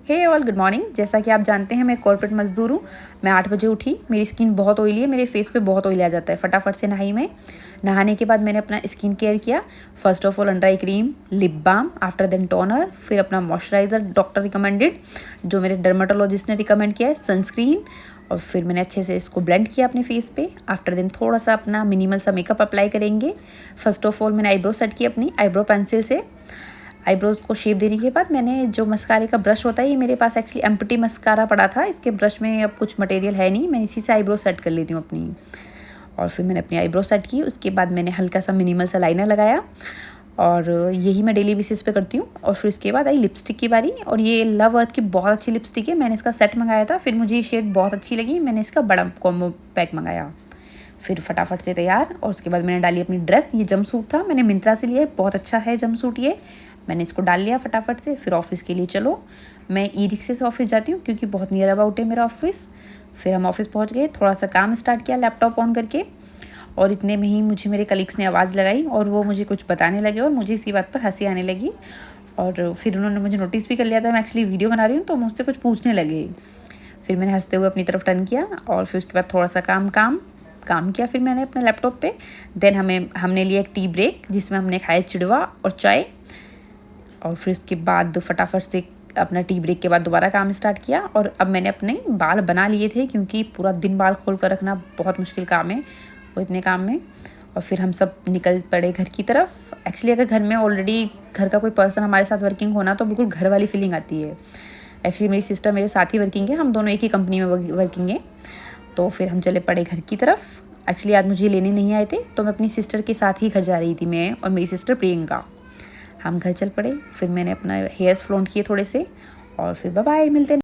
हे all, good morning. जैसा कि आप जानते हैं मैं कॉर्पोरेट मजदूर हूँ। मैं 8 बजे उठी। मेरी स्किन बहुत ऑयली है, मेरे फेस पे बहुत ऑयल आ जाता है। फटाफट से नहाई मैं। नहाने के बाद मैंने अपना स्किन केयर किया। First of all under eye cream, lip balm, after then toner, फिर अपना मॉइस्चराइज़र डॉक्टर रिकमेंडेड जो मेरे डर्माटोलॉजिस्ट ने रिकमेंड किया है, सनस्क्रीन, और फिर मैंने अच्छे से इसको ब्लेंड किया अपने फेस पे। आफ्टर देन थोड़ा सा अपना मिनिमल सा मेकअप अप्लाई करेंगे। फर्स्ट ऑफ ऑल मैंने आईब्रो सेट की अपनी आईब्रो पेंसिल से। आईब्रोज़ को शेप देने के बाद मैंने जो मस्कारे का ब्रश होता है, ये मेरे पास एक्चुअली एम्प्टी मस्कारा पड़ा था। इसके ब्रश में अब कुछ मटेरियल है नहीं, मैं इसी से आईब्रो सेट कर लेती हूँ अपनी। और फिर मैंने अपनी आईब्रो सेट की। उसके बाद मैंने हल्का सा मिनिमल सा लाइनर लगाया और यही मैं डेली बेसिस पे करती हूँ। और फिर उसके बाद आई लिपस्टिक की बारी, और ये लव अर्थ की बहुत अच्छी लिपस्टिक है। मैंने इसका सेट मंगाया था, फिर मुझे ये शेड बहुत अच्छी लगी, मैंने इसका बड़ा कॉम्बो पैक मंगाया। फिर फटाफट से तैयार, और उसके बाद मैंने डाली अपनी ड्रेस। ये जंपसूट था, मैंने मिंत्रा से लिया है, बहुत अच्छा है जंपसूट ये। मैंने इसको डाल लिया फटाफट से। फिर ऑफिस के लिए चलो। मैं ई रिक्शे से ऑफिस जाती हूँ क्योंकि बहुत नियर अबाउट है मेरा ऑफिस। फिर हम ऑफिस पहुँच गए, थोड़ा सा काम स्टार्ट किया लैपटॉप ऑन करके, और इतने में ही मुझे मेरे कलीग्स ने आवाज़ लगाई और वो मुझे कुछ बताने लगे और मुझे इसी बात पर हंसी आने लगी। और फिर उन्होंने मुझे नोटिस भी कर लिया था मैं एक्चुअली वीडियो बना रही हूँ, तो मुझसे कुछ पूछने लगे। फिर मैंने हंसते हुए अपनी तरफ टर्न किया और फिर उसके बाद थोड़ा सा काम किया फिर मैंने अपने लैपटॉप पे। देन हमने लिया एक टी ब्रेक जिसमें हमने खाया चिड़वा और चाय। और फिर उसके बाद फटाफट से अपना टी ब्रेक के बाद दोबारा काम स्टार्ट किया। और अब मैंने अपने बाल बना लिए थे क्योंकि पूरा दिन बाल खोल कर रखना बहुत मुश्किल काम है वो इतने काम में। और फिर हम सब निकल पड़े घर की तरफ। एक्चुअली अगर घर में ऑलरेडी घर का कोई पर्सन हमारे साथ वर्किंग होना तो बिल्कुल घर वाली फीलिंग आती है। एक्चुअली मेरी सिस्टर मेरे साथ ही वर्किंग है, हम दोनों एक ही कंपनी में वर्किंग है। तो फिर हम चले पड़े घर की तरफ। एक्चुअली आज मुझे लेने नहीं आए थे, तो मैं अपनी सिस्टर के साथ ही घर जा रही थी, मैं और मेरी सिस्टर प्रियंका। हम घर चल पड़े। फिर मैंने अपना हेयर्स फ्लोन किए थोड़े से, और फिर बाय बाय, मिलते हैं।